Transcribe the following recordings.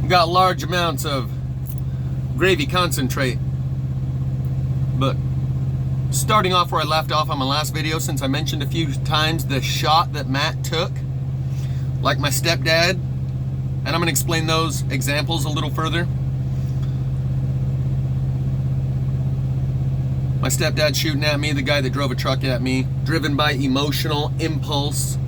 got large amounts of gravy concentrate. But starting off where I left off on my last video, since I mentioned a few times the shot that Matt took, like my stepdad, and I'm going to explain those examples a little further. My stepdad shooting at me, the guy that drove a truck at me, driven by emotional impulse.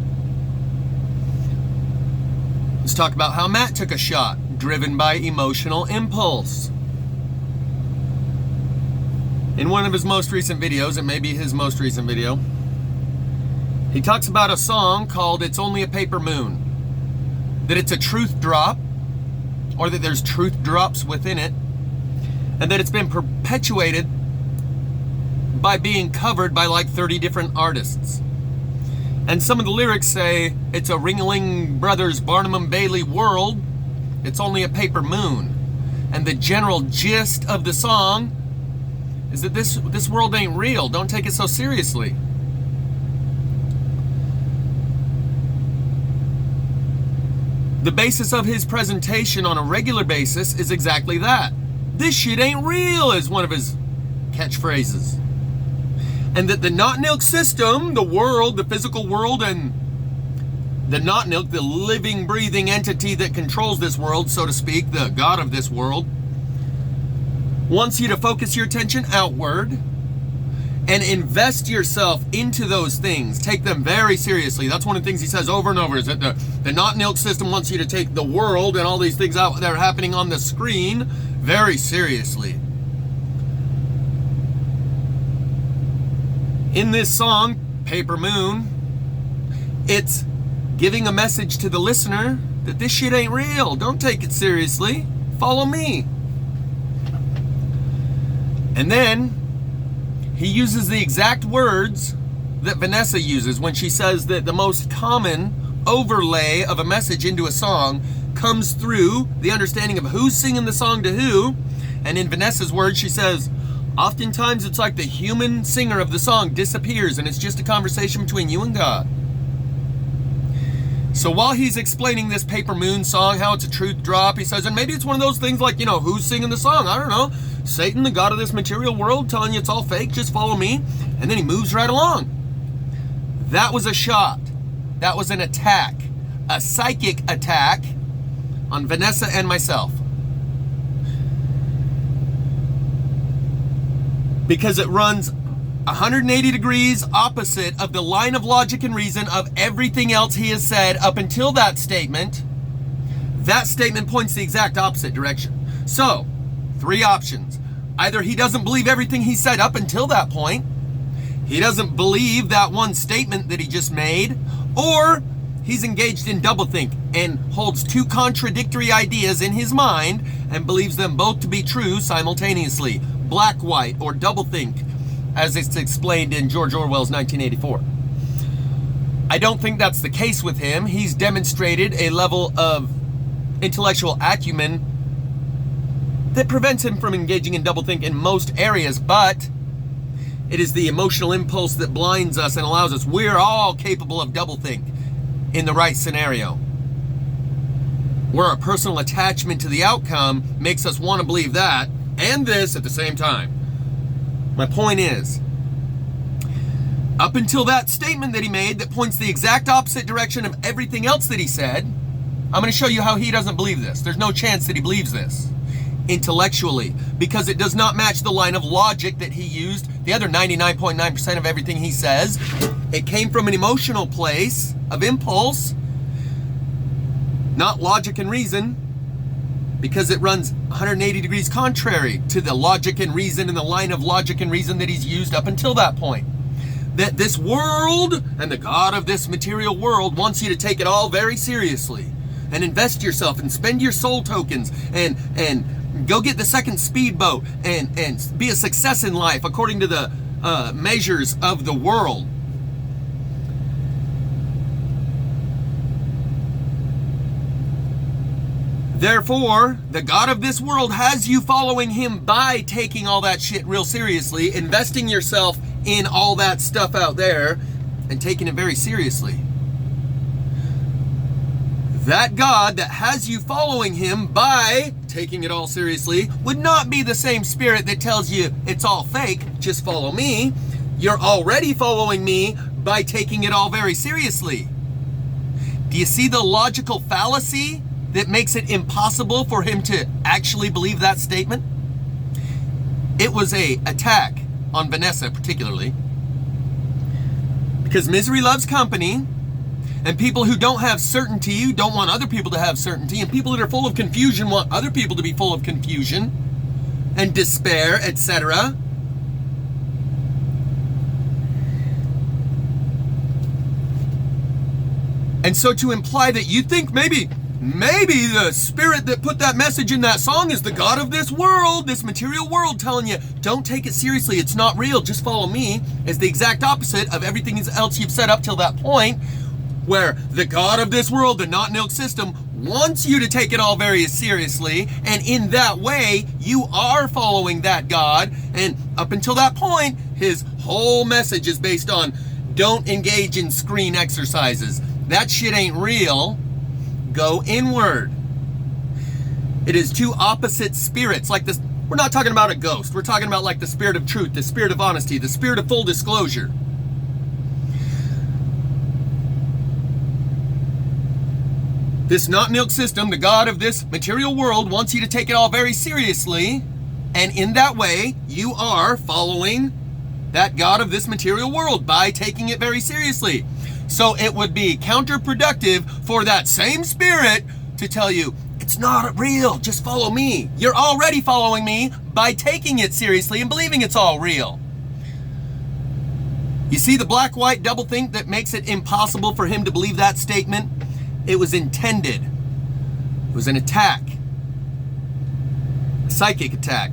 Let's talk about how Matt took a shot, driven by emotional impulse. In one of his most recent videos, it may be his most recent video, he talks about a song called It's Only a Paper Moon. That it's a truth drop, or that there's truth drops within it, and that it's been perpetuated by being covered by like 30 different artists. And some of the lyrics say, it's a Ringling Brothers Barnum and Bailey world, it's only a paper moon. And the general gist of the song is that this world ain't real, don't take it so seriously. The basis of his presentation on a regular basis is exactly that. This shit ain't real is one of his catchphrases. And that the not-nilk system, the world, the physical world, and the not-nilk, the living, breathing entity that controls this world, so to speak, the god of this world, wants you to focus your attention outward and invest yourself into those things. Take them very seriously. That's one of the things he says over and over, is that the not-nilk system wants you to take the world and all these things out that are happening on the screen very seriously. In this song, Paper Moon, it's giving a message to the listener that this shit ain't real. Don't take it seriously. Follow me. And then he uses the exact words that Vanessa uses when she says that the most common overlay of a message into a song comes through the understanding of who's singing the song to who. And in Vanessa's words, she says, oftentimes it's like the human singer of the song disappears and it's just a conversation between you and God. So while he's explaining this Paper Moon song, how it's a truth drop, he says, and maybe it's one of those things like, who's singing the song? I don't know. Satan, the god of this material world, telling you it's all fake, just follow me. And then he moves right along. That was a shot. That was an attack. A psychic attack on Vanessa and myself. Because it runs 180 degrees opposite of the line of logic and reason of everything else he has said up until that statement. That statement points the exact opposite direction. So, 3 options. Either he doesn't believe everything he said up until that point, he doesn't believe that one statement that he just made, or he's engaged in doublethink and holds 2 contradictory ideas in his mind and believes them both to be true simultaneously. Black-white, or doublethink, as it's explained in George Orwell's 1984. I don't think that's the case with him. He's demonstrated a level of intellectual acumen that prevents him from engaging in doublethink in most areas, but it is the emotional impulse that blinds us and allows us. We're all capable of doublethink in the right scenario, where our personal attachment to the outcome makes us want to believe that and this at the same time. My point is, up until that statement that he made that points the exact opposite direction of everything else that he said, I'm going to show you how he doesn't believe this. There's no chance that he believes this intellectually, because it does not match the line of logic that he used. The other 99.9% of everything he says, it came from an emotional place of impulse, not logic and reason, because it runs 180 degrees contrary to the logic and reason and the line of logic and reason that he's used up until that point. That this world and the god of this material world wants you to take it all very seriously and invest yourself and spend your soul tokens and go get the second speedboat and be a success in life according to the measures of the world. Therefore, the god of this world has you following him by taking all that shit real seriously, investing yourself in all that stuff out there, and taking it very seriously. that God that has you following him by taking it all seriously would not be the same spirit that tells you it's all fake, just follow me. You're already following me by taking it all very seriously. Do you see the logical fallacy that makes it impossible for him to actually believe that statement? It was an attack on Vanessa particularly, because misery loves company, and people who don't have certainty don't want other people to have certainty, and people that are full of confusion want other people to be full of confusion and despair, etc. And so to imply that you think maybe the spirit that put that message in that song is the God of this world, this material world, telling you, don't take it seriously, it's not real, just follow me, is the exact opposite of everything else you've said up till that point, where the God of this world, the not-nilk system, wants you to take it all very seriously, and in that way, you are following that God, and up until that point, his whole message is based on, don't engage in screen exercises. That shit ain't real. Go inward. It is two opposite spirits, like this. We're not talking about a ghost. We're talking about like the spirit of truth, the spirit of honesty, the spirit of full disclosure. This not-nilk system, the God of this material world, wants you to take it all very seriously, and in that way, you are following that God of this material world by taking it very seriously. So it would be counterproductive for that same spirit to tell you, it's not real, just follow me. You're already following me by taking it seriously and believing it's all real. You see the black-white doublethink that makes it impossible for him to believe that statement? It was intended. It was an attack. A psychic attack.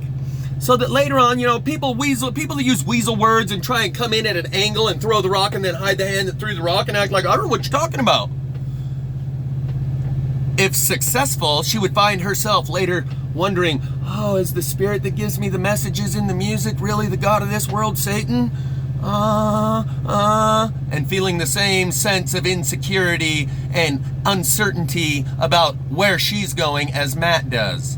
So that later on, people that use weasel words and try and come in at an angle and throw the rock and then hide the hand that threw the rock and act like, I don't know what you're talking about. If successful, she would find herself later wondering, oh, is the spirit that gives me the messages in the music really the God of this world, Satan? And feeling the same sense of insecurity and uncertainty about where she's going as Matt does.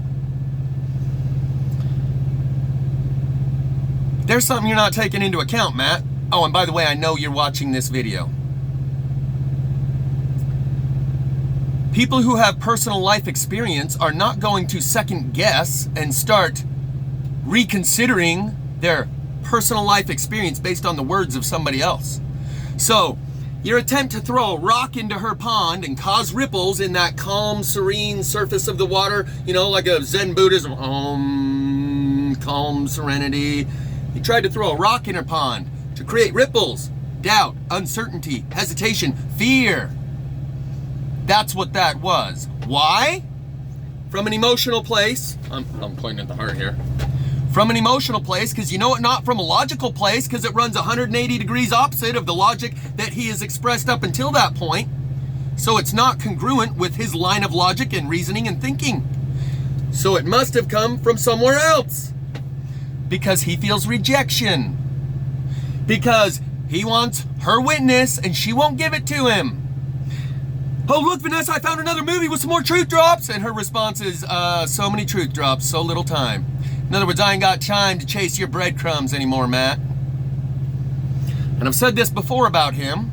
There's something you're not taking into account, Matt. Oh, and by the way, I know you're watching this video. People who have personal life experience are not going to second guess and start reconsidering their personal life experience based on the words of somebody else. So, your attempt to throw a rock into her pond and cause ripples in that calm, serene surface of the water, like a Zen Buddhism, calm serenity. He tried to throw a rock in her pond to create ripples, doubt, uncertainty, hesitation, fear. That's what that was. Why? From an emotional place. I'm pointing at the heart here. From an emotional place, because not from a logical place, because it runs 180 degrees opposite of the logic that he has expressed up until that point. So it's not congruent with his line of logic and reasoning and thinking. So it must have come from somewhere else. Because he feels rejection. Because he wants her witness and she won't give it to him. Oh, look, Vanessa, I found another movie with some more truth drops. And her response is, so many truth drops, so little time. In other words, I ain't got time to chase your breadcrumbs anymore, Matt. And I've said this before about him.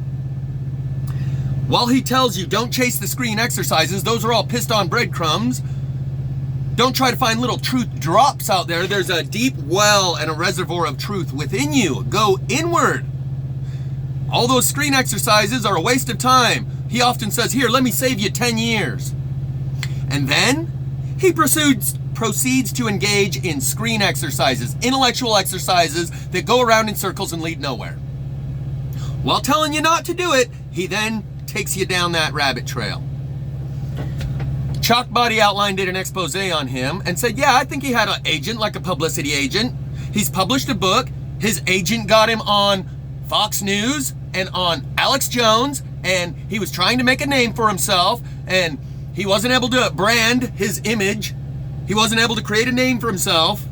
While he tells you don't chase the screen exercises, those are all pissed on breadcrumbs. Don't try to find little truth drops out there. There's a deep well and a reservoir of truth within you. Go inward. All those screen exercises are a waste of time. He often says, here, let me save you 10 years. And then he proceeds to engage in screen exercises, intellectual exercises that go around in circles and lead nowhere. While telling you not to do it, he then takes you down that rabbit trail. Chalk Body Outline did an expose on him and said, yeah, I think he had an agent, like a publicity agent. He's published a book. His agent got him on Fox News and on Alex Jones, and he was trying to make a name for himself, and he wasn't able to brand his image. He wasn't able to create a name for himself.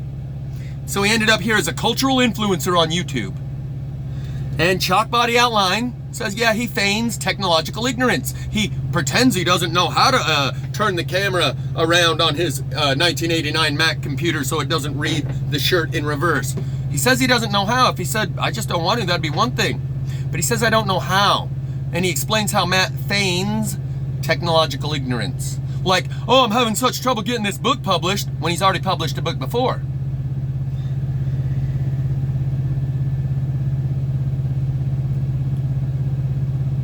So he ended up here as a cultural influencer on YouTube. And Chalk Body Outline says, yeah, he feigns technological ignorance. He pretends he doesn't know how to turn the camera around on his 1989 Mac computer so it doesn't read the shirt in reverse. He says he doesn't know how. If he said, I just don't want to, that'd be one thing. But he says, I don't know how. And he explains how Matt feigns technological ignorance. Like, oh, I'm having such trouble getting this book published, when he's already published a book before.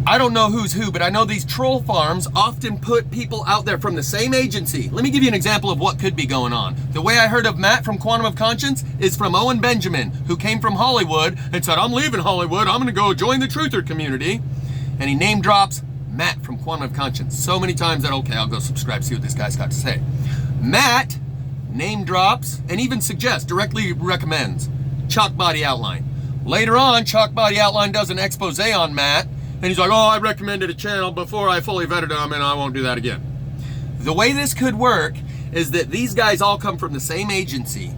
I don't know who's who, but I know these troll farms often put people out there from the same agency. Let me give you an example of what could be going on. The way I heard of Matt from Quantum of Conscience is from Owen Benjamin, who came from Hollywood and said, I'm leaving Hollywood, I'm gonna go join the truther community. And he name drops Matt from Quantum of Conscience so many times that, okay, I'll go subscribe, see what this guy's got to say. Matt name drops and even suggests, directly recommends, Chalk Body Outline. Later on, Chalk Body Outline does an expose on Matt, and he's like, oh, I recommended a channel before I fully vetted them, and I won't do that again. The way this could work is that these guys all come from the same agency.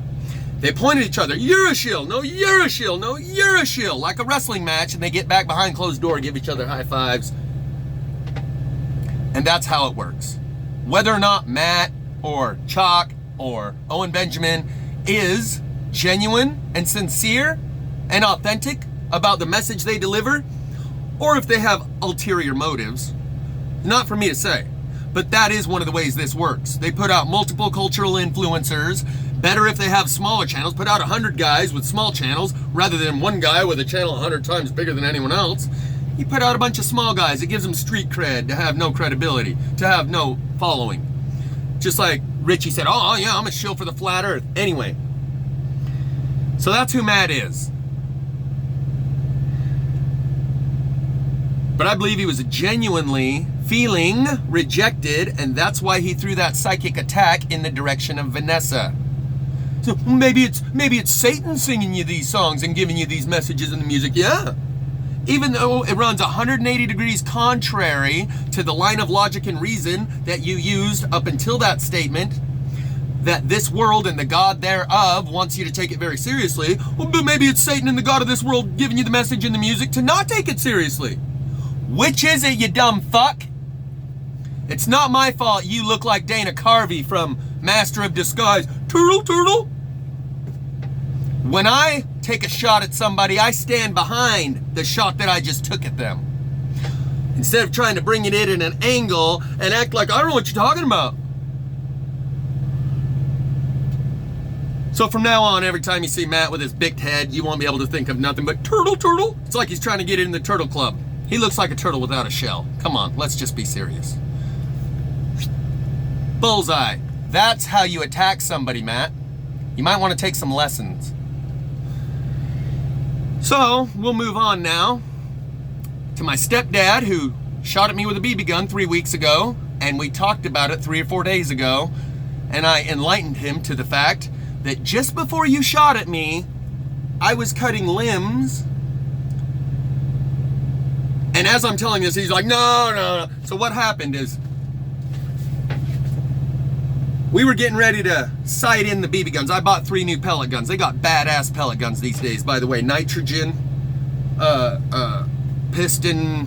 They point at each other, you're a shill, no, you're a shill, no, you're a shill, like a wrestling match, and they get back behind closed door, give each other high fives. And that's how it works. Whether or not Matt or Chalk or Owen Benjamin is genuine and sincere and authentic about the message they deliver, or if they have ulterior motives, not for me to say. But that is one of the ways this works. They put out multiple cultural influencers. Better if they have smaller channels. Put out 100 guys with small channels rather than one guy with a channel 100 times bigger than anyone else. You put out a bunch of small guys. It gives them street cred to have no credibility, to have no following. Just like Richie said, oh yeah, I'm a shill for the flat earth. Anyway, so that's who Matt is. But I believe he was genuinely feeling rejected, and that's why he threw that psychic attack in the direction of Vanessa. So maybe it's Satan singing you these songs and giving you these messages in the music. Yeah. Even though it runs 180 degrees contrary to the line of logic and reason that you used up until that statement, that this world and the God thereof wants you to take it very seriously. Well, but maybe it's Satan and the God of this world giving you the message in the music to not take it seriously. Which is it, you dumb fuck? It's not my fault you look like Dana Carvey from Master of Disguise. Turtle, turtle. When I take a shot at somebody, I stand behind the shot that I just took at them. Instead of trying to bring it in at an angle and act like I don't know what you're talking about. So from now on, every time you see Matt with his big head, you won't be able to think of nothing but turtle, turtle. It's like he's trying to get in the turtle club. He looks like a turtle without a shell. Come on, let's just be serious. Bullseye. That's how you attack somebody, Matt. You might want to take some lessons. So, we'll move on now to my stepdad, who shot at me with a BB gun 3 weeks ago, and we talked about it 3 or 4 days ago, and I enlightened him to the fact that just before you shot at me, I was cutting limbs. And as I'm telling this, he's like, no. So what happened is, we were getting ready to sight in the BB guns. I bought 3 new pellet guns. They got badass pellet guns these days, by the way. Nitrogen, piston,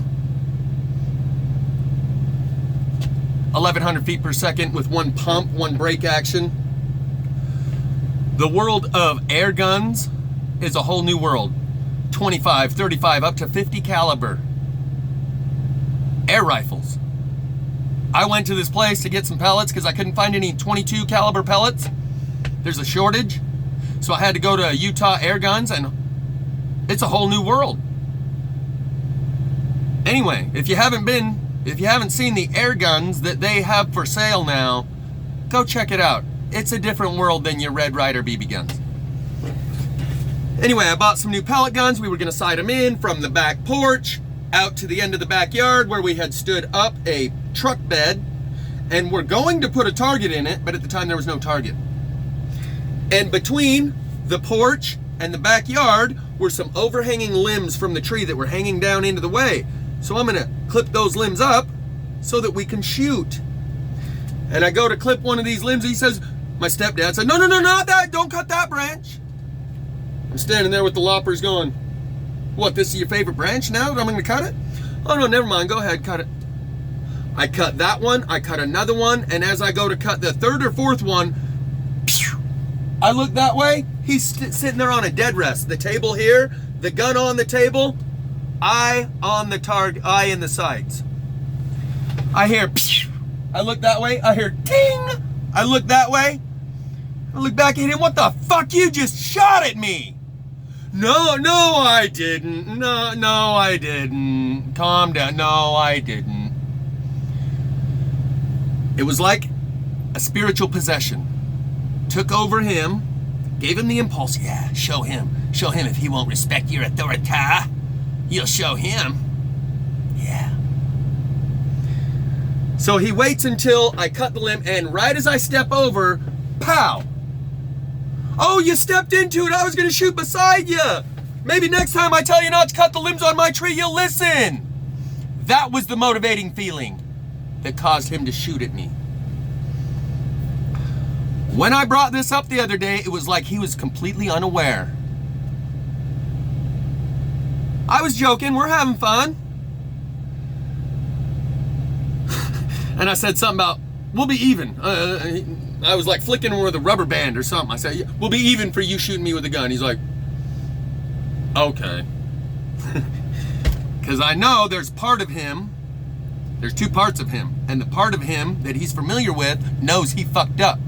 1,100 feet per second with 1 pump, 1 brake action. The world of air guns is a whole new world. 25, 35, up to 50 caliber. Air rifles. I went to this place to get some pellets because I couldn't find any 22 caliber pellets. There's a shortage. So I had to go to Utah Air Guns, and it's a whole new world. Anyway, if you haven't seen the air guns that they have for sale now, go check it out. It's a different world than your Red Ryder BB guns. Anyway, I bought some new pellet guns. We were gonna sight them in from the back porch out to the end of the backyard where we had stood up a truck bed, and we're going to put a target in it, but at the time there was no target. And between the porch and the backyard were some overhanging limbs from the tree that were hanging down into the way. So I'm gonna clip those limbs up so that we can shoot. And I go to clip one of these limbs, he says, my stepdad said, no, not that, don't cut that branch. I'm standing there with the loppers going, what, this is your favorite branch now that I'm gonna cut it? Oh no, never mind, go ahead, cut it. I cut that one, I cut another one, and as I go to cut the third or fourth one, I look that way, he's sitting there on a dead rest. The table here, the gun on the table, eye on the target, eye in the sights. I hear, I look that way, I hear ting, I look that way, I look back at him, what the fuck, you just shot at me. No, I didn't, no, I didn't, calm down, no, I didn't. It was like a spiritual possession. Took over him, gave him the impulse. Yeah, show him if he won't respect your authority. You'll show him. Yeah. So he waits until I cut the limb, and right as I step over, pow. Oh, you stepped into it. I was going to shoot beside you. Maybe next time I tell you not to cut the limbs on my tree, you'll listen. That was the motivating feeling that caused him to shoot at me. When I brought this up the other day, it was like he was completely unaware. I was joking, we're having fun. And I said something about, we'll be even. I was like flicking him with a rubber band or something. I said, yeah, we'll be even for you shooting me with a gun. He's like, okay. Because I know there's part of him, there's two parts of him. And the part of him that he's familiar with knows he fucked up.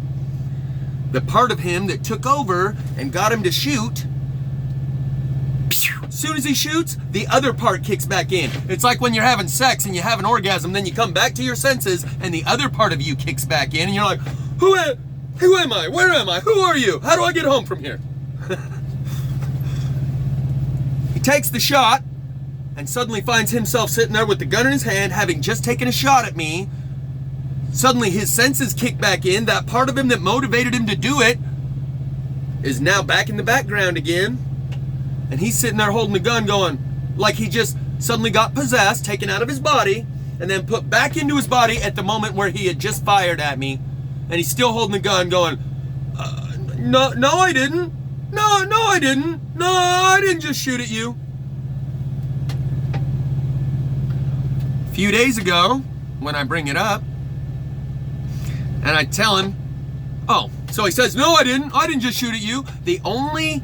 The part of him that took over and got him to shoot, as soon as he shoots, the other part kicks back in. It's like when you're having sex and you have an orgasm, then you come back to your senses and the other part of you kicks back in and you're like, who am I? Where am I? Who are you? How do I get home from here? He takes the shot and suddenly finds himself sitting there with the gun in his hand, having just taken a shot at me. Suddenly his senses kick back in. That part of him that motivated him to do it is now back in the background again. And he's sitting there holding the gun going, like he just suddenly got possessed, taken out of his body, and then put back into his body at the moment where he had just fired at me. And he's still holding the gun going, no, I didn't. No, I didn't. No, I didn't just shoot at you. A few days ago, when I bring it up, and I tell him, oh, so he says, no, I didn't just shoot at you. The only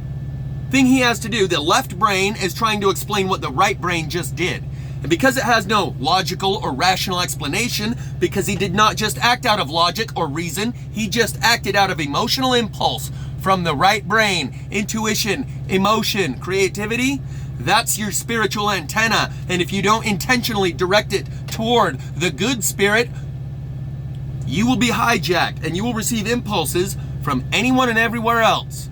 thing he has to do, the left brain is trying to explain what the right brain just did. And because it has no logical or rational explanation, because he did not just act out of logic or reason, he just acted out of emotional impulse from the right brain, intuition, emotion, creativity, that's your spiritual antenna. And if you don't intentionally direct it toward the good spirit, you will be hijacked and you will receive impulses from anyone and everywhere else.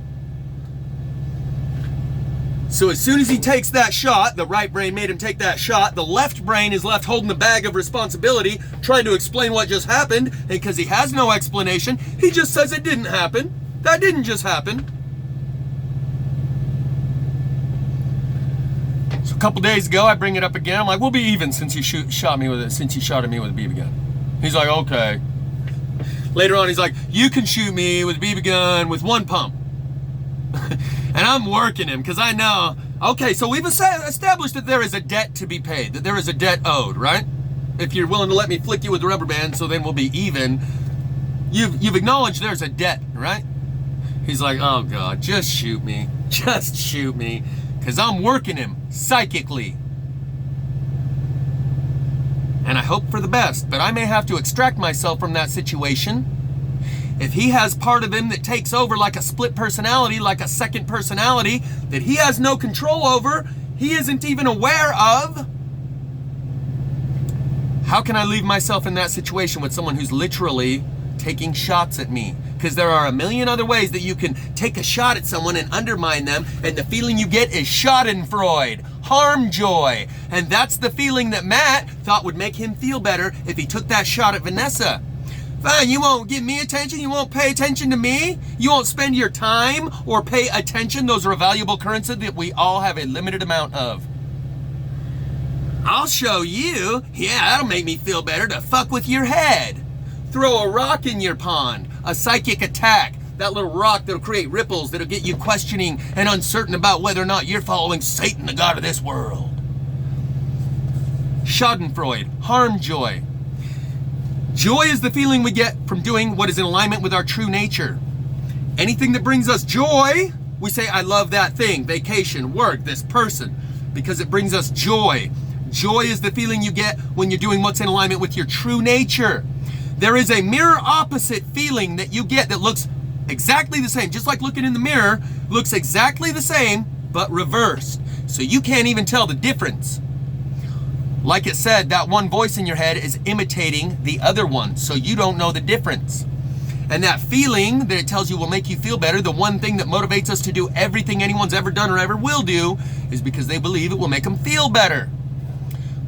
So as soon as he takes that shot, the right brain made him take that shot, the left brain is left holding the bag of responsibility, trying to explain what just happened, and because he has no explanation, he just says it didn't happen. That didn't just happen. So a couple days ago, I bring it up again. I'm like, we'll be even since you shot at me with a BB gun. He's like, okay. Later on, he's like, you can shoot me with a BB gun with one pump. And I'm working him because I know, okay, so we've established that there is a debt to be paid, that there is a debt owed, right? If you're willing to let me flick you with the rubber band so then we'll be even, you've acknowledged there's a debt, right? He's like, oh God, just shoot me, because I'm working him psychically. And I hope for the best, but I may have to extract myself from that situation. If he has part of him that takes over like a split personality, like a second personality, that he has no control over, he isn't even aware of, how can I leave myself in that situation with someone who's literally taking shots at me? Because there are a million other ways that you can take a shot at someone and undermine them, and the feeling you get is schadenfreude, harm joy. And that's the feeling that Matt thought would make him feel better if he took that shot at Vanessa. Fine, you won't give me attention, you won't pay attention to me, you won't spend your time or pay attention. Those are a valuable currency that we all have a limited amount of. I'll show you. Yeah, that'll make me feel better to fuck with your head. Throw a rock in your pond, a psychic attack. That little rock that'll create ripples that'll get you questioning and uncertain about whether or not you're following Satan, the god of this world. Schadenfreude, harm joy. Joy is the feeling we get from doing what is in alignment with our true nature. Anything that brings us joy, we say, I love that thing, vacation, work, this person, because it brings us joy. Joy is the feeling you get when you're doing what's in alignment with your true nature. There is a mirror opposite feeling that you get that looks exactly the same, just like looking in the mirror, looks exactly the same, but reversed. So you can't even tell the difference. Like it said, that one voice in your head is imitating the other one, so you don't know the difference. And that feeling that it tells you will make you feel better, the one thing that motivates us to do everything anyone's ever done or ever will do, is because they believe it will make them feel better.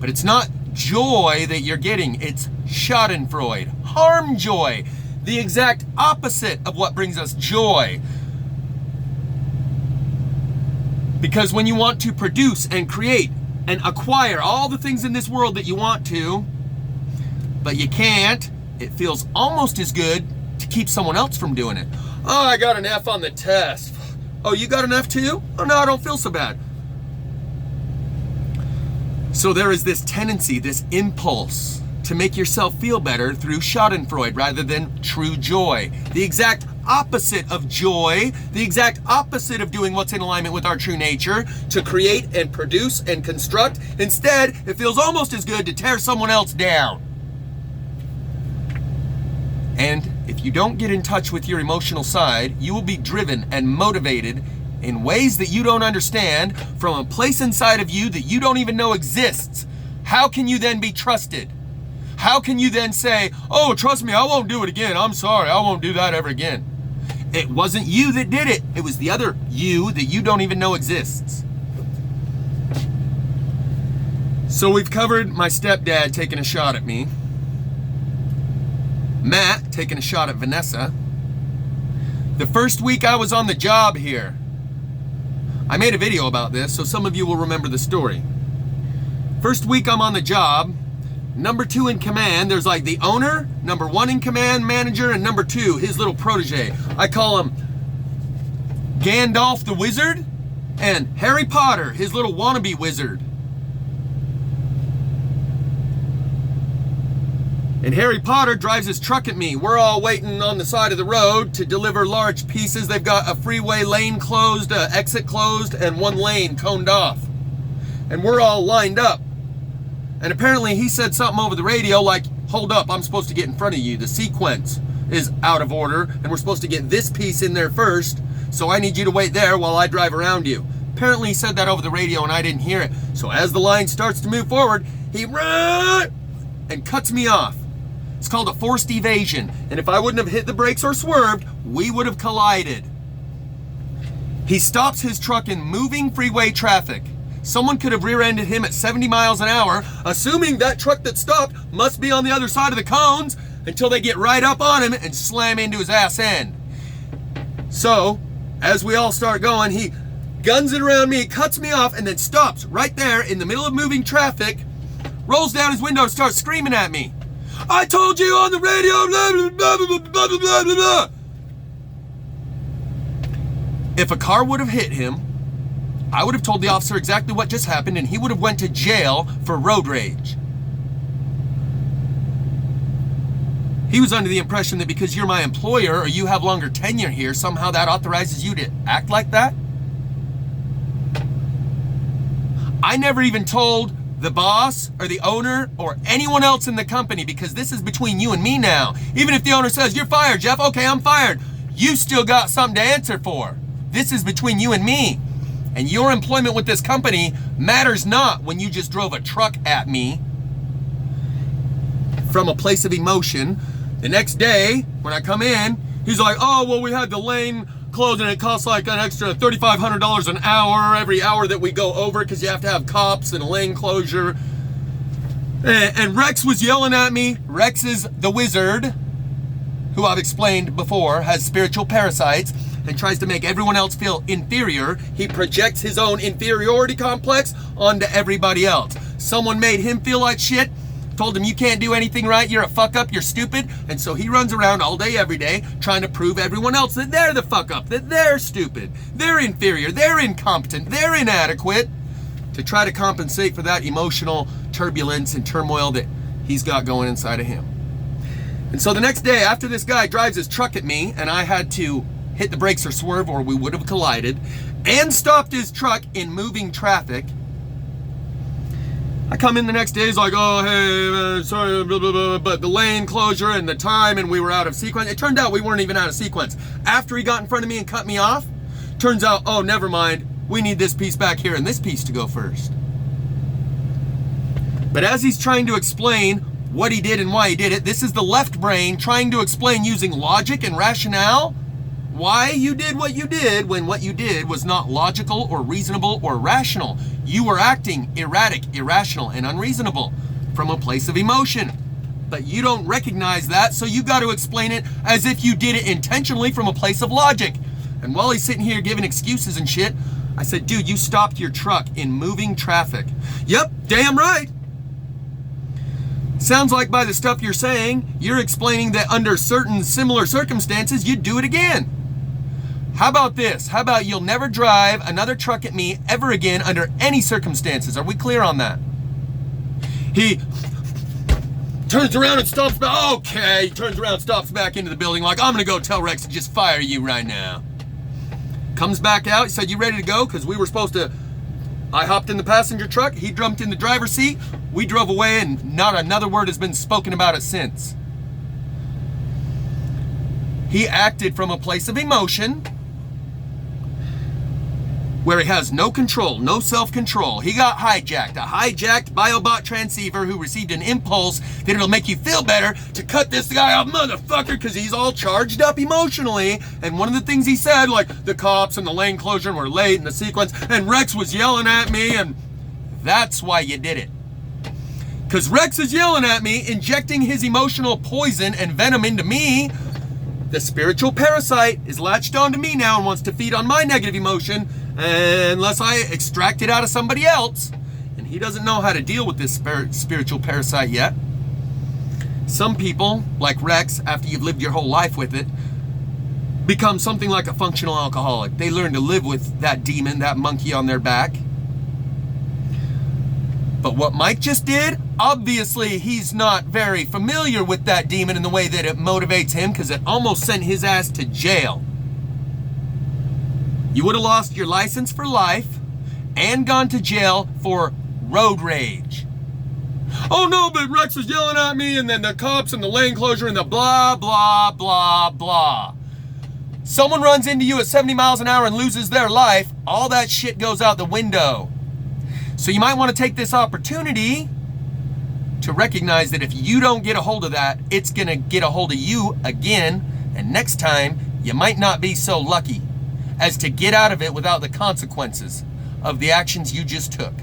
But it's not joy that you're getting, it's Schadenfreude, harm joy, the exact opposite of what brings us joy. Because when you want to produce and create and acquire all the things in this world that you want to, but you can't, it feels almost as good to keep someone else from doing it. Oh, I got an F on the test. Oh, you got an F too? Oh no, I don't feel so bad. So there is this tendency, this impulse to make yourself feel better through Schadenfreude rather than true joy. The exact opposite of joy, the exact opposite of doing what's in alignment with our true nature, to create and produce and construct. Instead, it feels almost as good to tear someone else down. And if you don't get in touch with your emotional side, you will be driven and motivated in ways that you don't understand from a place inside of you that you don't even know exists. How can you then be trusted? How can you then say, oh, trust me, I won't do it again. I'm sorry, I won't do that ever again. It wasn't you that did it. It was the other you that you don't even know exists. So we've covered my stepdad taking a shot at me, Matt taking a shot at Vanessa. The first week I was on the job here, I made a video about this, so some of you will remember the story. First week I'm on the job, number 2 in command, there's like the owner, number 1 in command, manager, and number 2, his little protege. I call him Gandalf the Wizard and Harry Potter, his little wannabe wizard. And Harry Potter drives his truck at me. We're all waiting on the side of the road to deliver large pieces. They've got a freeway lane closed, exit closed, and 1 lane coned off. And we're all lined up. And apparently he said something over the radio like, hold up, I'm supposed to get in front of you. The sequence is out of order, and we're supposed to get this piece in there first, so I need you to wait there while I drive around you. Apparently he said that over the radio and I didn't hear it. So as the line starts to move forward, he runs and cuts me off. It's called a forced evasion, and if I wouldn't have hit the brakes or swerved, we would have collided. He stops his truck in moving freeway traffic. Someone could have rear-ended him at 70 miles an hour, assuming that truck that stopped must be on the other side of the cones, until they get right up on him and slam into his ass end. So, as we all start going, he guns it around me, cuts me off, and then stops right there in the middle of moving traffic, rolls down his window and starts screaming at me. I told you on the radio, blah, blah, blah, blah, blah, blah, blah, blah. If a car would have hit him, I would have told the officer exactly what just happened, and he would have went to jail for road rage. He was under the impression that because you're my employer or you have longer tenure here, somehow that authorizes you to act like that. I never even told the boss or the owner or anyone else in the company, because this is between you and me now. Even if the owner says, you're fired, Jeff, okay, I'm fired. You still got something to answer for. This is between you and me. And your employment with this company matters not when you just drove a truck at me from a place of emotion. The next day, when I come in, he's like, oh, well, we had the lane closed and it costs like an extra $3,500 an hour every hour that we go over because you have to have cops and a lane closure. And Rex was yelling at me. Rex is the wizard, who I've explained before, has spiritual parasites and tries to make everyone else feel inferior. He projects his own inferiority complex onto everybody else. Someone made him feel like shit, told him you can't do anything right, you're a fuck up, you're stupid, and so he runs around all day every day trying to prove everyone else that they're the fuck up, that they're stupid, they're inferior, they're incompetent, they're inadequate, to try to compensate for that emotional turbulence and turmoil that he's got going inside of him. And so the next day, after this guy drives his truck at me and I had to hit the brakes or swerve or we would have collided, and stopped his truck in moving traffic, I come in the next day, he's like, oh, hey, sorry, blah, blah, blah, but the lane closure and the time, and we were out of sequence. It turned out we weren't even out of sequence. After he got in front of me and cut me off, turns out, oh, never mind, we need this piece back here and this piece to go first. But as he's trying to explain what he did and why he did it, this is the left brain trying to explain using logic and rationale why you did what you did when what you did was not logical or reasonable or rational. You were acting erratic, irrational, and unreasonable from a place of emotion. But you don't recognize that, so you got to explain it as if you did it intentionally from a place of logic. And while he's sitting here giving excuses and shit, I said, dude, you stopped your truck in moving traffic. Yep, damn right. Sounds like by the stuff you're saying, you're explaining that under certain similar circumstances, you'd do it again. How about this? How about you'll never drive another truck at me ever again under any circumstances? Are we clear on that? He turns around and stops back. Okay, he turns around, stops back into the building like, I'm gonna go tell Rex to just fire you right now. Comes back out, he said, you ready to go? Because we were supposed to, I hopped in the passenger truck, he jumped in the driver's seat, we drove away, and not another word has been spoken about it since. He acted from a place of emotion, where he has no control, no self-control. He got hijacked, a hijacked biobot transceiver who received an impulse that it'll make you feel better to cut this guy off, motherfucker, because he's all charged up emotionally. And one of the things he said, like the cops and the lane closure were late in the sequence, and Rex was yelling at me, and that's why you did it. Because Rex is yelling at me, injecting his emotional poison and venom into me. The spiritual parasite is latched onto me now and wants to feed on my negative emotion, unless I extract it out of somebody else. And he doesn't know how to deal with this spiritual parasite yet. Some people, like Rex, after you've lived your whole life with it, become something like a functional alcoholic. They learn to live with that demon, that monkey on their back. But what Mike just did, obviously he's not very familiar with that demon in the way that it motivates him, because it almost sent his ass to jail. You would have lost your license for life and gone to jail for road rage. Oh no, but Rex was yelling at me, and then the cops and the lane closure and the blah, blah, blah, blah. Someone runs into you at 70 miles an hour and loses their life, all that shit goes out the window. So you might want to take this opportunity to recognize that if you don't get a hold of that, it's going to get a hold of you again, and next time you might not be so lucky as to get out of it without the consequences of the actions you just took.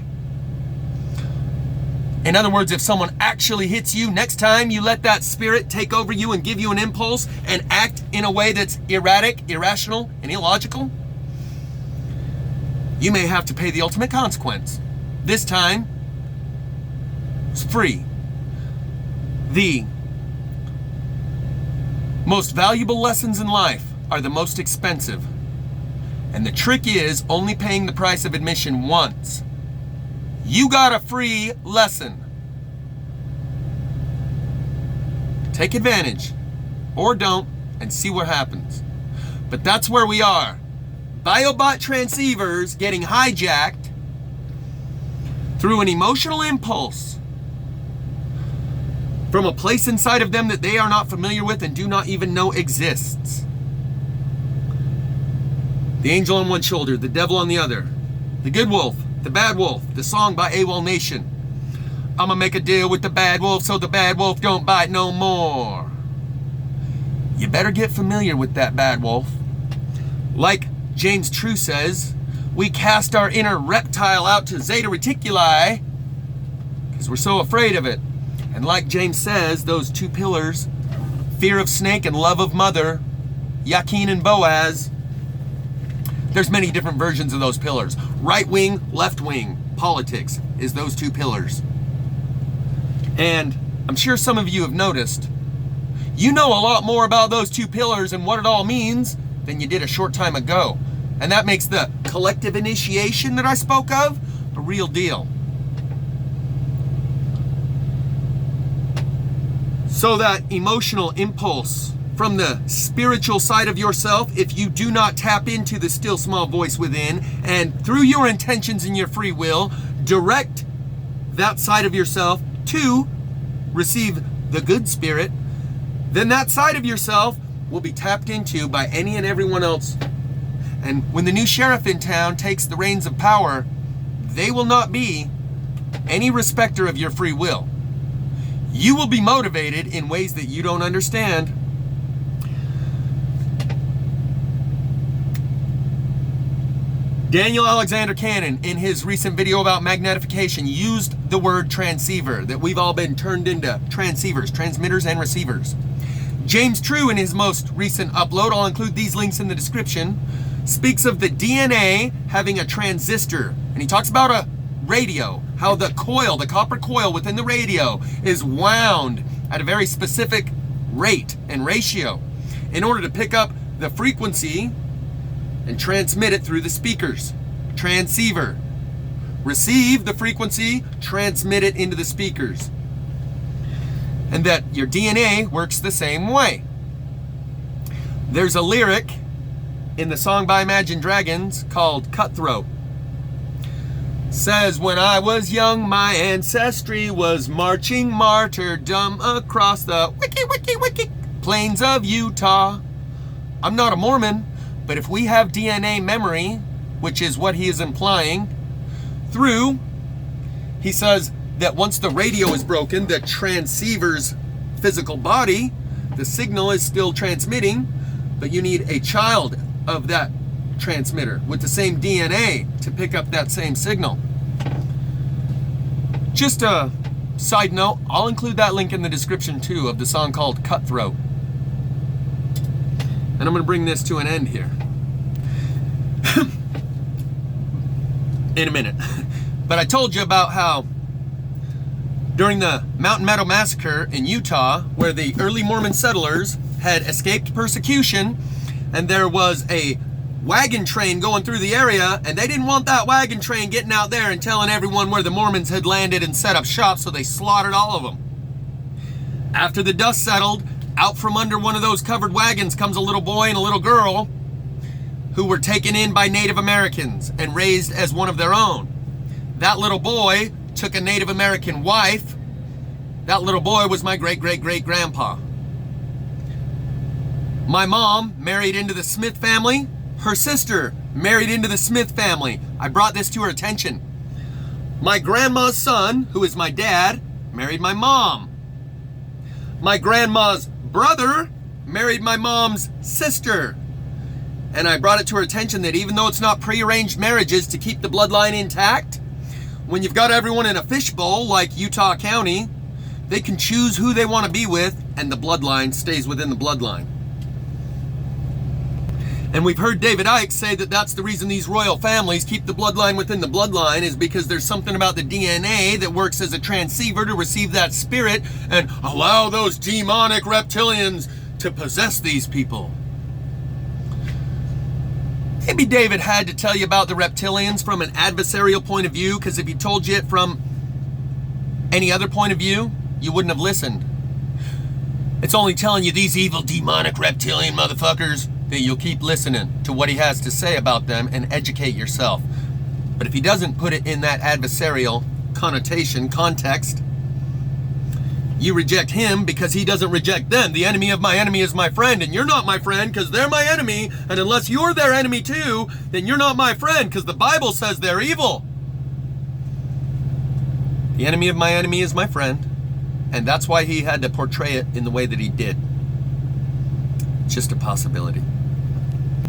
In other words, if someone actually hits you, next time you let that spirit take over you and give you an impulse and act in a way that's erratic, irrational, and illogical, you may have to pay the ultimate consequence. This time, it's free. The most valuable lessons in life are the most expensive. And the trick is only paying the price of admission once. You got a free lesson. Take advantage, or don't, and see what happens. But that's where we are. Biobot transceivers getting hijacked through an emotional impulse from a place inside of them that they are not familiar with and do not even know exists. The angel on one shoulder, the devil on the other. The good wolf, the bad wolf. The song by AWOLNATION. I'ma make a deal with the bad wolf so the bad wolf don't bite no more. You better get familiar with that bad wolf. Like James True says, we cast our inner reptile out to Zeta Reticuli because we're so afraid of it. And like James says, those two pillars, fear of snake and love of mother, Yakin and Boaz, there's many different versions of those pillars. Right wing, left wing politics is those two pillars. And I'm sure some of you have noticed, you know a lot more about those two pillars and what it all means than you did a short time ago. And that makes the collective initiation that I spoke of a real deal. So that emotional impulse from the spiritual side of yourself, if you do not tap into the still small voice within, and through your intentions and your free will, direct that side of yourself to receive the good spirit, then that side of yourself will be tapped into by any and everyone else. And when the new sheriff in town takes the reins of power, they will not be any respecter of your free will. You will be motivated in ways that you don't understand. Daniel Alexander Cannon, in his recent video about magnetification, used the word transceiver, that we've all been turned into transceivers, transmitters and receivers. James True, in his most recent upload, I'll include these links in the description, speaks of the DNA having a transistor. And he talks about a radio, how the coil, the copper coil within the radio is wound at a very specific rate and ratio in order to pick up the frequency and transmit it through the speakers. Transceiver. Receive the frequency, transmit it into the speakers. And that your DNA works the same way. There's a lyric in the song by Imagine Dragons called Cutthroat. Says, when I was young, my ancestry was marching martyrdom across the wiki plains of Utah. I'm not a Mormon, but if we have DNA memory, which is what he is implying, he says that once the radio is broken, the transceiver's physical body, the signal is still transmitting, but you need a child of that transmitter with the same DNA to pick up that same signal. Just a side note, I'll include that link in the description too of the song called Cutthroat. And I'm going to bring this to an end here in a minute. But I told you about how during the Mountain Meadow Massacre in Utah, where the early Mormon settlers had escaped persecution, and there was a wagon train going through the area, and they didn't want that wagon train getting out there and telling everyone where the Mormons had landed and set up shop, so they slaughtered all of them. After the dust settled, out from under one of those covered wagons comes a little boy and a little girl who were taken in by Native Americans and raised as one of their own. That little boy took a Native American wife. That little boy was my great-great-great-grandpa. My mom married into the Smith family. Her sister married into the Smith family. I brought this to her attention. My grandma's son, who is my dad, married my mom. My grandma's brother married my mom's sister. And I brought it to her attention that even though it's not prearranged marriages to keep the bloodline intact, when you've got everyone in a fishbowl like Utah County, they can choose who they want to be with, and the bloodline stays within the bloodline. And we've heard David Icke say that that's the reason these royal families keep the bloodline within the bloodline, is because there's something about the DNA that works as a transceiver to receive that spirit and allow those demonic reptilians to possess these people. Maybe David had to tell you about the reptilians from an adversarial point of view, because if he told you it from any other point of view, you wouldn't have listened. It's only telling you these evil demonic reptilian motherfuckers that you'll keep listening to what he has to say about them and educate yourself. But if he doesn't put it in that adversarial connotation, context, you reject him because he doesn't reject them. The enemy of my enemy is my friend, and you're not my friend because they're my enemy, and unless you're their enemy too, then you're not my friend because the Bible says they're evil. The enemy of my enemy is my friend, and that's why he had to portray it in the way that he did. It's just a possibility.